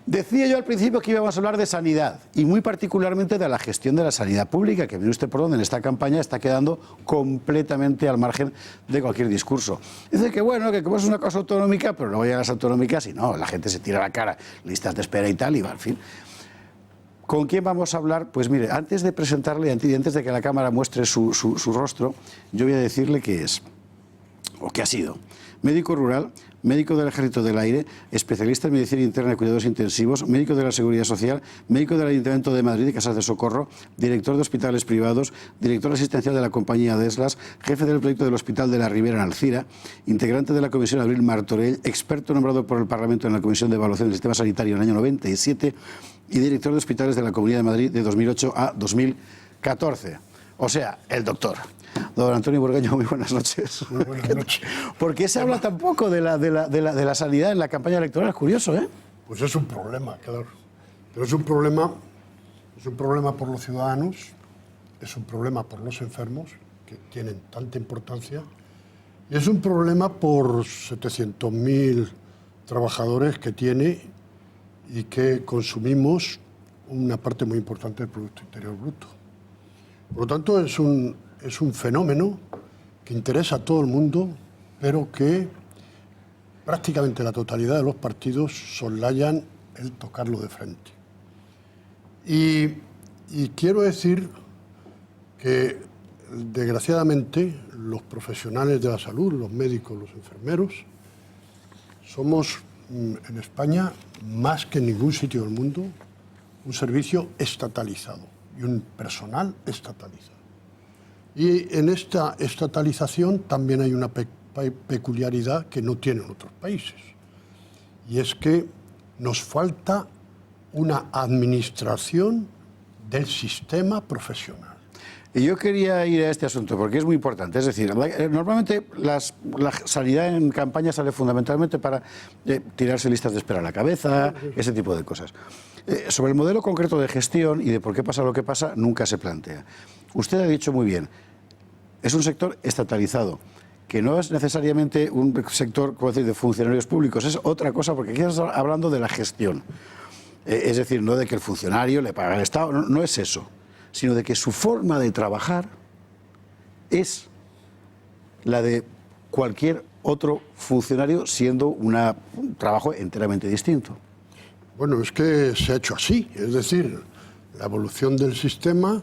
Decía yo al principio que íbamos a hablar de sanidad y muy particularmente de la gestión de la sanidad pública, que mire usted por dónde en esta campaña está quedando completamente al margen de cualquier discurso. Dice que bueno, que como es una cosa autonómica, pero luego llegan las autonómicas y no, la gente se tira la cara, listas de espera y tal, y va, en fin. ¿Con quién vamos a hablar? Pues mire, antes de presentarle, antes de que la cámara muestre su rostro, yo voy a decirle qué es, o qué ha sido. Médico rural, médico del Ejército del Aire, especialista en medicina interna y cuidados intensivos, médico de la Seguridad Social, médico del Ayuntamiento de Madrid y Casas de Socorro, director de hospitales privados, director asistencial de la compañía Deslas, jefe del proyecto del Hospital de la Ribera en Alcira, integrante de la Comisión Abril Martorell, experto nombrado por el Parlamento en la Comisión de Evaluación del Sistema Sanitario en el año 97 y director de hospitales de la Comunidad de Madrid de 2008 a 2014. O sea, el doctor. Don Antonio Burgueño, muy buenas noches. Muy buenas noches. ¿Por qué se habla tan poco de la sanidad en la campaña electoral? Es curioso, ¿eh? Pues es un problema, claro. Pero es un problema por los ciudadanos, es un problema por los enfermos, que tienen tanta importancia, y es un problema por 700.000 trabajadores que tiene y que consumimos una parte muy importante del Producto Interior Bruto. Por lo tanto, es un fenómeno que interesa a todo el mundo, pero que prácticamente la totalidad de los partidos soslayan el tocarlo de frente. Y quiero decir que, desgraciadamente, los profesionales de la salud, los médicos, los enfermeros, somos en España, más que en ningún sitio del mundo, un servicio estatalizado y un personal estatalizado. Y en esta estatalización también hay una peculiaridad que no tienen otros países. Y es que nos falta una administración del sistema profesional. Y yo quería ir a este asunto porque es muy importante. Es decir, normalmente la sanidad en campaña sale fundamentalmente para tirarse listas de espera a la cabeza, ese tipo de cosas. Sobre el modelo concreto de gestión y de por qué pasa lo que pasa, nunca se plantea. Usted ha dicho muy bien, es un sector estatalizado, que no es necesariamente un sector, como decir, de funcionarios públicos, es otra cosa, porque aquí estamos hablando de la gestión. Es decir, no de que el funcionario le paga al Estado, no es eso, sino de que su forma de trabajar es la de cualquier otro funcionario, siendo un trabajo enteramente distinto. Bueno, es que se ha hecho así, es decir, la evolución del sistema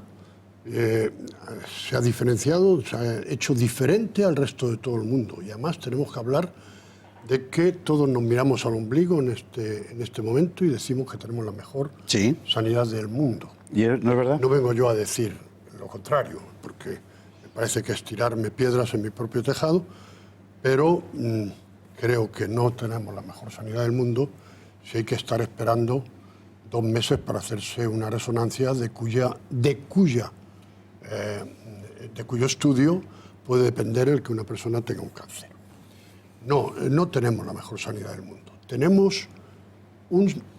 se ha diferenciado, se ha hecho diferente al resto de todo el mundo. Y además tenemos que hablar de que todos nos miramos al ombligo en este momento y decimos que tenemos la mejor sanidad del mundo. ¿Y no es verdad? No vengo yo a decir lo contrario, porque me parece que es tirarme piedras en mi propio tejado, pero creo que no tenemos la mejor sanidad del mundo si hay que estar esperando 2 meses para hacerse una resonancia de cuyo estudio puede depender el que una persona tenga un cáncer. No tenemos la mejor sanidad del mundo. Tenemos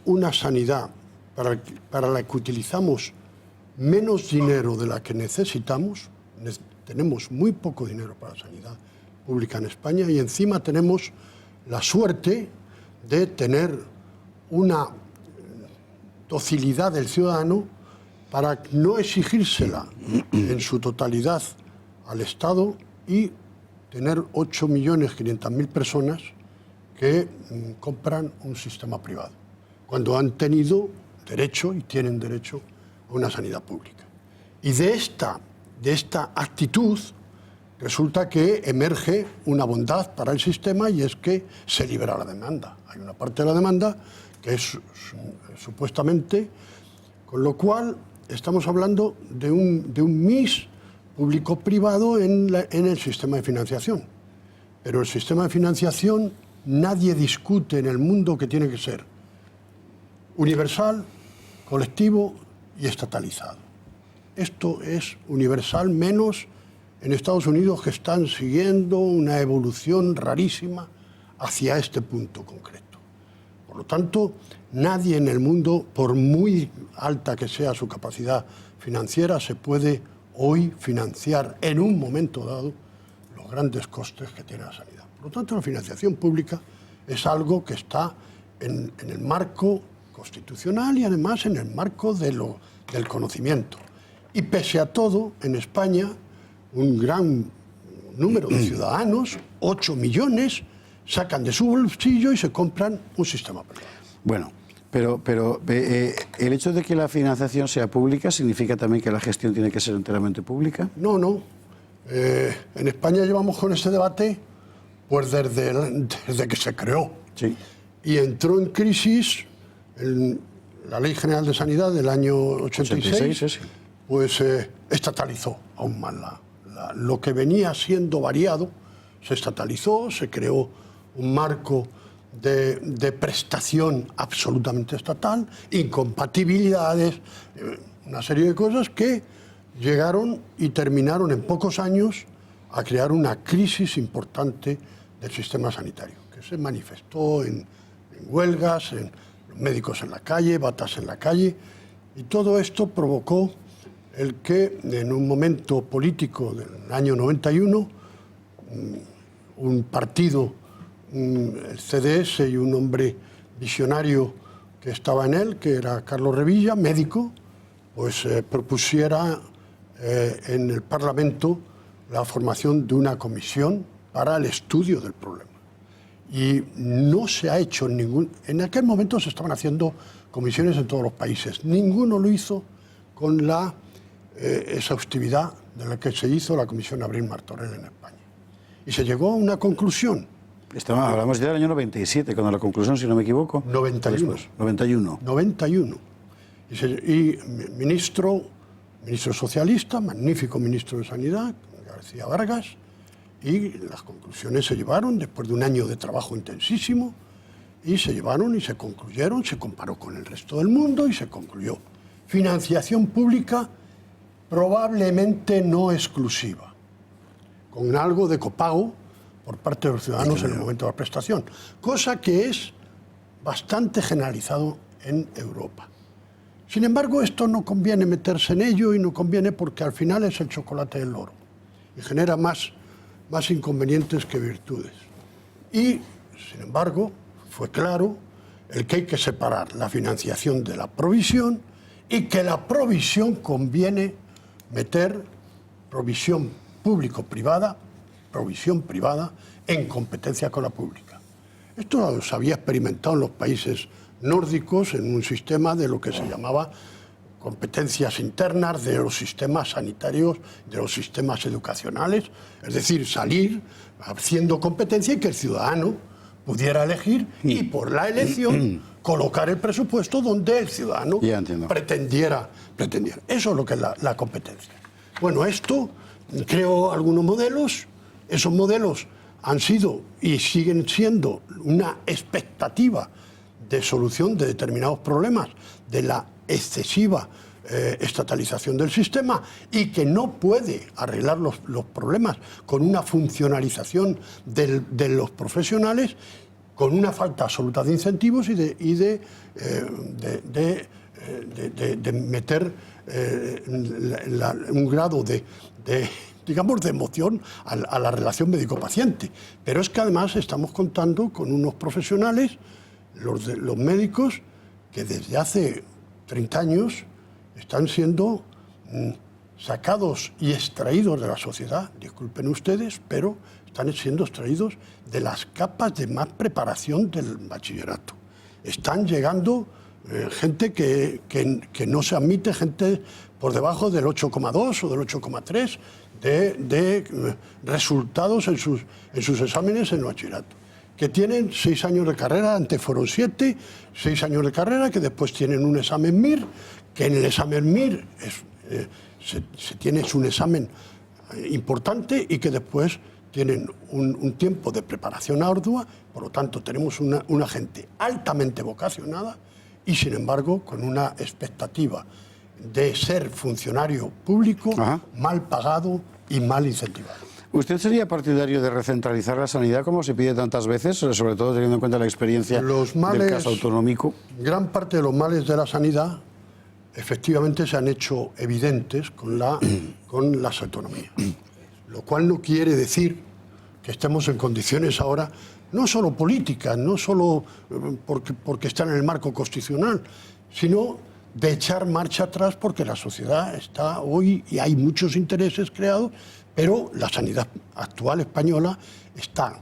una sanidad para la que utilizamos menos dinero de la que necesitamos. Tenemos muy poco dinero para la sanidad pública en España y encima tenemos la suerte de tener una docilidad del ciudadano para no exigírsela en su totalidad al Estado y tener 8.500.000 personas que compran un sistema privado, cuando han tenido derecho y tienen derecho a una sanidad pública. Y de esta actitud resulta que emerge una bondad para el sistema y es que se libera la demanda. Hay una parte de la demanda que es supuestamente, con lo cual estamos hablando de un mix público-privado en el sistema de financiación. Pero el sistema de financiación nadie discute en el mundo que tiene que ser universal, colectivo y estatalizado. Esto es universal menos en Estados Unidos, que están siguiendo una evolución rarísima hacia este punto concreto. Por lo tanto, nadie en el mundo, por muy alta que sea su capacidad financiera, se puede hoy financiar en un momento dado los grandes costes que tiene la sanidad. Por lo tanto, la financiación pública es algo que está en el marco constitucional y además en el marco del conocimiento. Y pese a todo, en España, un gran número de ciudadanos, 8 millones, sacan de su bolsillo y se compran un sistema privado. Bueno, pero el hecho de que la financiación sea pública significa también que la gestión tiene que ser enteramente pública. No, no. En España llevamos con este debate pues desde que se creó. Sí. Y entró en crisis la Ley General de Sanidad del año 86, sí. pues estatalizó aún más lo que venía siendo variado, se estatalizó, se creó un marco de prestación absolutamente estatal, incompatibilidades, una serie de cosas que llegaron y terminaron en pocos años a crear una crisis importante del sistema sanitario, que se manifestó en huelgas, en médicos en la calle, batas en la calle, y todo esto provocó el que en un momento político del año 91, un partido, el CDS y un hombre visionario que estaba en él, que era Carlos Revilla, médico, pues propusiera en el Parlamento la formación de una comisión para el estudio del problema. Y no se ha hecho ningún... En aquel momento se estaban haciendo comisiones en todos los países. Ninguno lo hizo con la exhaustividad de la que se hizo la Comisión Abril Martorell en España. Y se llegó a una conclusión. Hablamos ya del año 97, cuando la conclusión, si no me equivoco. 91. 91. Y ministro socialista, magnífico ministro de Sanidad, García Vargas, y las conclusiones se llevaron después de un año de trabajo intensísimo, y se llevaron y se concluyeron, se comparó con el resto del mundo y se concluyó. Financiación pública probablemente no exclusiva, con algo de copago por parte de los ciudadanos en el momento de la prestación, cosa que es bastante generalizado en Europa. Sin embargo, esto no conviene meterse en ello y no conviene porque al final es el chocolate del loro y genera más inconvenientes que virtudes. Y, sin embargo, fue claro el que hay que separar la financiación de la provisión y que la provisión conviene meter provisión público-privada, en competencia con la pública. Esto se había experimentado en los países nórdicos en un sistema de lo que se llamaba competencias internas de los sistemas sanitarios, de los sistemas educacionales, es decir, salir haciendo competencia y que el ciudadano pudiera elegir y por la elección colocar el presupuesto donde el ciudadano pretendiera. Eso es lo que es la competencia. Bueno, esto creó algunos modelos, esos modelos han sido y siguen siendo una expectativa de solución de determinados problemas de la excesiva estatalización del sistema y que no puede arreglar los problemas con una funcionalización de los profesionales, con una falta absoluta de incentivos y de meter un grado de emoción a la relación médico-paciente. Pero es que además estamos contando con unos profesionales, los médicos, que desde hace 30 años están siendo sacados y extraídos de la sociedad, disculpen ustedes, pero están siendo extraídos de las capas de más preparación del bachillerato. Están llegando gente que no se admite, gente por debajo del 8,2 o del 8,3 de resultados en sus exámenes en el bachillerato, que tienen 6 años de carrera, antes fueron 7, 6 años de carrera, que después tienen un examen MIR, que en el examen MIR es un examen importante y que después tienen un tiempo de preparación ardua, por lo tanto tenemos una gente altamente vocacionada y sin embargo con una expectativa de ser funcionario público, mal pagado y mal incentivado. ¿Usted sería partidario de recentralizar la sanidad como se pide tantas veces, sobre todo teniendo en cuenta la experiencia del caso autonómico? Gran parte de los males de la sanidad efectivamente se han hecho evidentes con las autonomías, lo cual no quiere decir que estemos en condiciones ahora no solo políticas, no solo porque están en el marco constitucional, sino de echar marcha atrás porque la sociedad está hoy y hay muchos intereses creados, pero la sanidad actual española está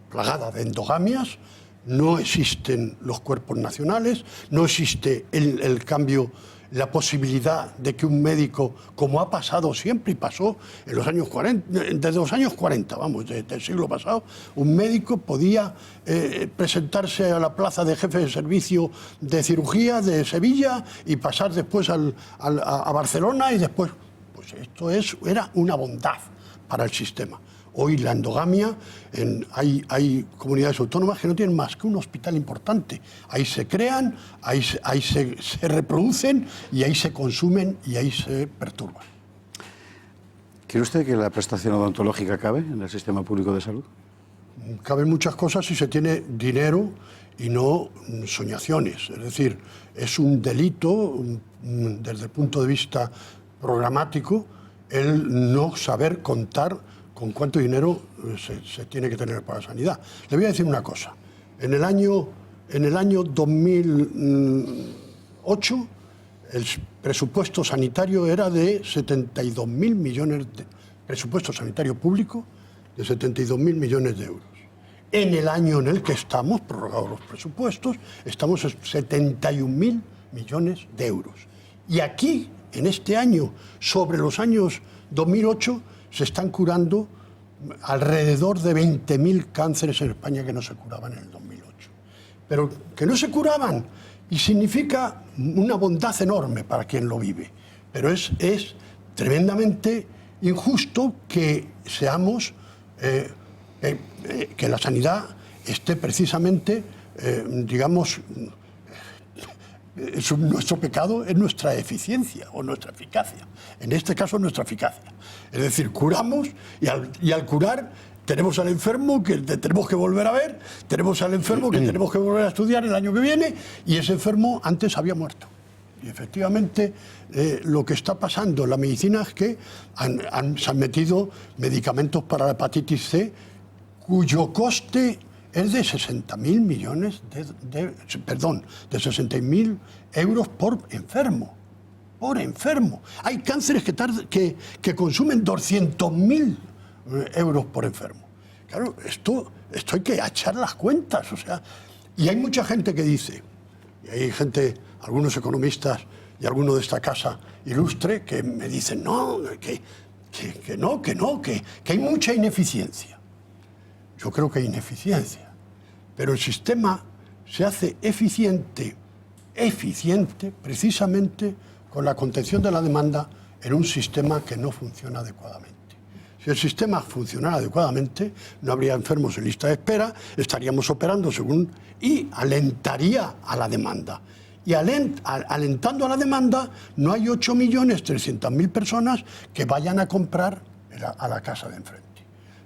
plagada de endogamias, no existen los cuerpos nacionales, no existe el cambio, la posibilidad de que un médico, como ha pasado siempre y pasó en los años 40, desde los años 40, vamos, del siglo pasado, un médico podía presentarse a la plaza de jefe de servicio de cirugía de Sevilla y pasar después a Barcelona y después, pues esto era una bondad para el sistema. Hoy la endogamia, hay comunidades autónomas que no tienen más que un hospital importante. Ahí se crean, ahí se reproducen y ahí se consumen y ahí se perturban. ¿Cree usted que la prestación odontológica cabe en el sistema público de salud? Caben muchas cosas si se tiene dinero y no soñaciones. Es decir, es un delito desde el punto de vista programático el no saber contar con cuánto dinero se tiene que tener para la sanidad. Le voy a decir una cosa. En el año 2008, el presupuesto sanitario era de 72.000 millones de presupuesto sanitario público de 72.000 millones de euros. En el año en el que estamos, prorrogados los presupuestos, estamos en 71.000 millones de euros. Y aquí, en este año, sobre los años 2008, se están curando alrededor de 20.000 cánceres en España que no se curaban en el 2008. Pero que no se curaban y significa una bondad enorme para quien lo vive. Pero es tremendamente injusto que seamos, que la sanidad esté precisamente, digamos, nuestro pecado es nuestra eficiencia o nuestra eficacia. En este caso, nuestra eficacia. Es decir, curamos y al curar tenemos al enfermo que tenemos que volver a ver, tenemos al enfermo que tenemos que volver a estudiar el año que viene y ese enfermo antes había muerto. Y efectivamente lo que está pasando en la medicina es que se han metido medicamentos para la hepatitis C cuyo coste es de 60.000 millones de 60.000 euros por enfermo. Por enfermo. Hay cánceres que consumen 200.000 euros por enfermo. Claro, esto hay que echar las cuentas. O sea, y hay mucha gente que dice, y hay gente, algunos economistas y algunos de esta casa ilustre, que me dicen, no, que hay mucha ineficiencia. Yo creo que hay ineficiencia, pero el sistema se hace eficiente precisamente con la contención de la demanda en un sistema que no funciona adecuadamente. Si el sistema funcionara adecuadamente, no habría enfermos en lista de espera, estaríamos operando y alentaría a la demanda. Y alentando a la demanda, no hay 8.300.000 personas que vayan a comprar a la casa de enfrente.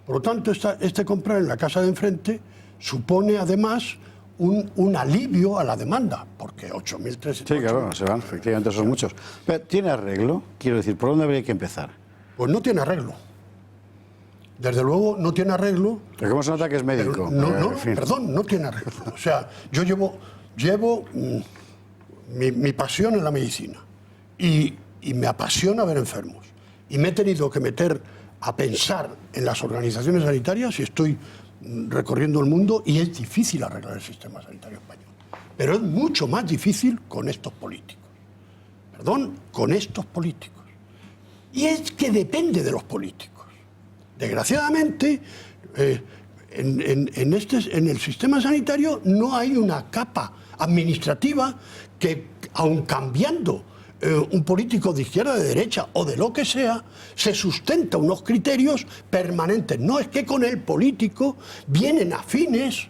Por lo tanto, este comprar en la casa de enfrente supone además un alivio a la demanda, porque 8.300... Sí, claro, se van, efectivamente son muchos. Pero, ¿tiene arreglo? Quiero decir, ¿por dónde habría que empezar? Pues no tiene arreglo. Desde luego no tiene arreglo. ¿Pero cómo se nota que es médico? Perdón, no tiene arreglo. O sea, yo llevo mi pasión en la medicina y me apasiona ver enfermos. Y me he tenido que meter a pensar en las organizaciones sanitarias y estoy recorriendo el mundo y es difícil arreglar el sistema sanitario español. Pero es mucho más difícil con estos políticos. Con estos políticos. Y es que depende de los políticos. Desgraciadamente, en el sistema sanitario no hay una capa administrativa que, aun cambiando un político de izquierda, de derecha o de lo que sea, se sustenta unos criterios permanentes. No es que con el político vienen afines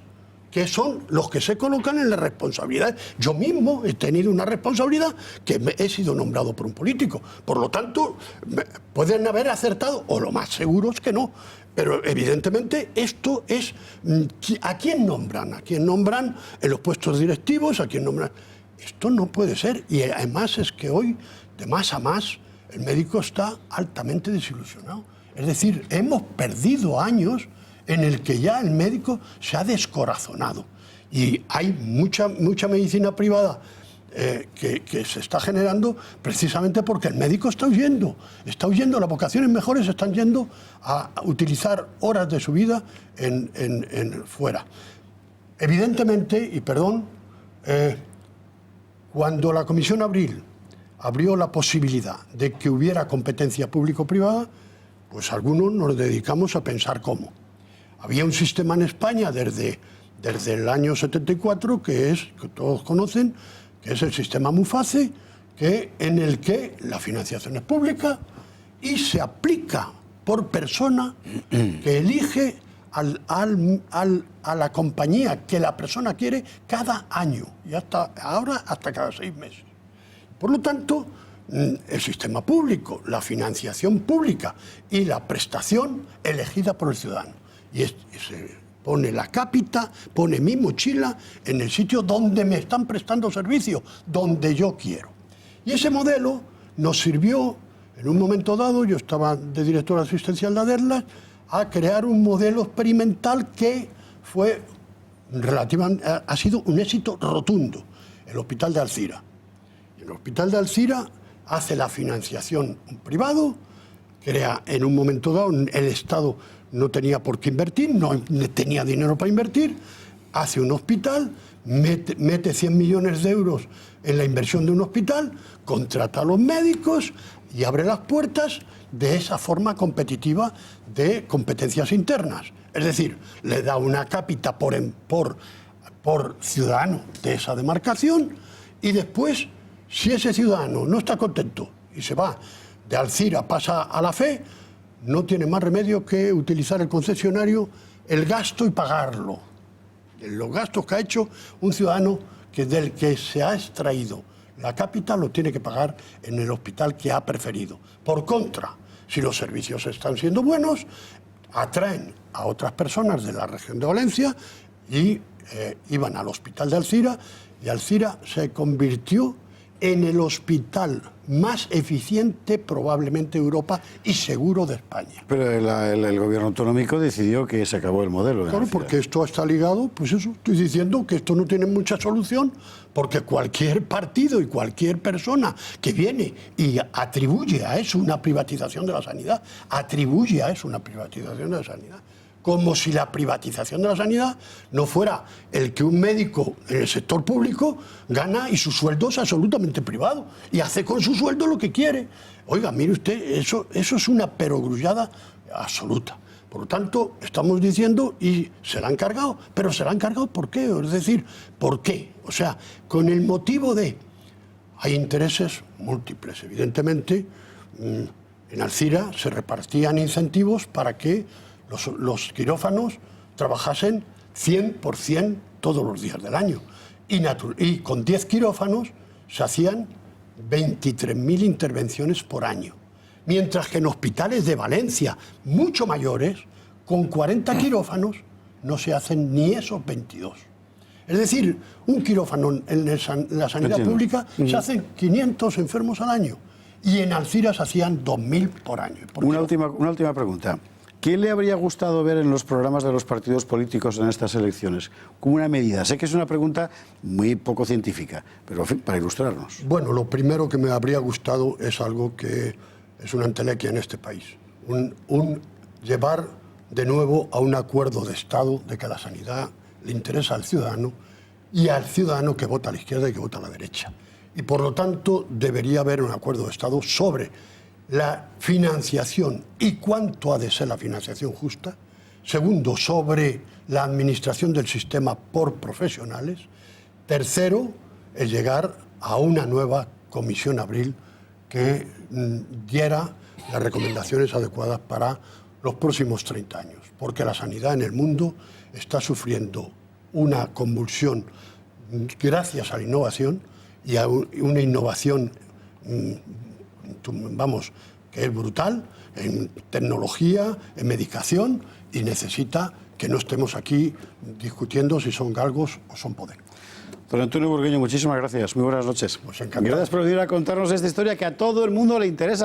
que son los que se colocan en las responsabilidades. Yo mismo he tenido una responsabilidad que he sido nombrado por un político. Por lo tanto, pueden haber acertado, o lo más seguro es que no. Pero evidentemente esto es... ¿A quién nombran? ¿A quién nombran en los puestos directivos? ¿A quién nombran? Esto no puede ser. Y además es que hoy, de más a más, el médico está altamente desilusionado. Es decir, hemos perdido años en el que ya el médico se ha descorazonado. Y hay mucha medicina privada que se está generando precisamente porque el médico está huyendo, las vocaciones mejores están yendo a utilizar horas de su vida en fuera. Evidentemente, y perdón, cuando la Comisión Abril abrió la posibilidad de que hubiera competencia público-privada, pues algunos nos dedicamos a pensar cómo. Había un sistema en España desde el año 74, que todos conocen, que es el sistema MUFACE, en el que la financiación es pública y se aplica por persona que elige a la compañía que la persona quiere cada año, y ahora hasta cada 6 meses. Por lo tanto, el sistema público, la financiación pública y la prestación elegida por el ciudadano. Y se pone la cápita, pone mi mochila en el sitio donde me están prestando servicio, donde yo quiero. Y ese modelo nos sirvió, en un momento dado, yo estaba de director asistencial de Aderlas, a crear un modelo experimental que ha sido un éxito rotundo, el Hospital de Alzira. El Hospital de Alzira hace la financiación privado, crea en un momento dado, el Estado no tenía por qué invertir, no tenía dinero para invertir, hace un hospital, mete 100 millones de euros en la inversión de un hospital, contrata a los médicos y abre las puertas de esa forma competitiva de competencias internas. Es decir, le da una cápita por ciudadano de esa demarcación y después, si ese ciudadano no está contento y se va de Alzira, pasa a la FE, no tiene más remedio que utilizar el concesionario, el gasto y pagarlo. Los gastos que ha hecho un ciudadano del que se ha extraído la cápita lo tiene que pagar en el hospital que ha preferido. Por contra, si los servicios están siendo buenos, atraen a otras personas de la región de Valencia y iban al Hospital de Alzira, y Alzira se convirtió en el hospital más eficiente probablemente de Europa y seguro de España. Pero el gobierno autonómico decidió que se acabó el modelo. Claro, porque esto está ligado, pues eso, estoy diciendo que esto no tiene mucha solución, porque cualquier partido y cualquier persona que viene y atribuye a eso una privatización de la sanidad, como si la privatización de la sanidad no fuera el que un médico en el sector público gana y su sueldo es absolutamente privado y hace con su sueldo lo que quiere. Oiga, mire usted, eso es una perogrullada absoluta. Por lo tanto, estamos diciendo, y se la han cargado, pero se la han cargado ¿por qué? Es decir, ¿por qué? O sea, con el motivo de... Hay intereses múltiples, evidentemente. En Alzira se repartían incentivos para que los quirófanos trabajasen 100% todos los días del año. Y con 10 quirófanos se hacían 23.000 intervenciones por año. Mientras que en hospitales de Valencia, mucho mayores, con 40 quirófanos, no se hacen ni esos 22. Es decir, un quirófano en la sanidad pública se hacen 500 enfermos al año. Y en Alzira se hacían 2.000 por año. Una última pregunta. ¿Qué le habría gustado ver en los programas de los partidos políticos en estas elecciones? Como una medida. Sé que es una pregunta muy poco científica, pero en fin, para ilustrarnos. Bueno, lo primero que me habría gustado es algo que es una entelequia en este país. Llevar de nuevo a un acuerdo de Estado de que la sanidad le interesa al ciudadano y al ciudadano que vota a la izquierda y que vota a la derecha. Y por lo tanto debería haber un acuerdo de Estado sobre la financiación y cuánto ha de ser la financiación justa. Segundo, sobre la administración del sistema por profesionales. Tercero, el llegar a una nueva Comisión Abril que diera las recomendaciones adecuadas para los próximos 30 años. Porque la sanidad en el mundo está sufriendo una convulsión gracias a la innovación y a una innovación que es brutal en tecnología, en medicación, y necesita que no estemos aquí discutiendo si son galgos o son poder. Don Antonio Burgueño, muchísimas gracias. Muy buenas noches. Pues encantado. Gracias por venir a contarnos esta historia que a todo el mundo le interesa.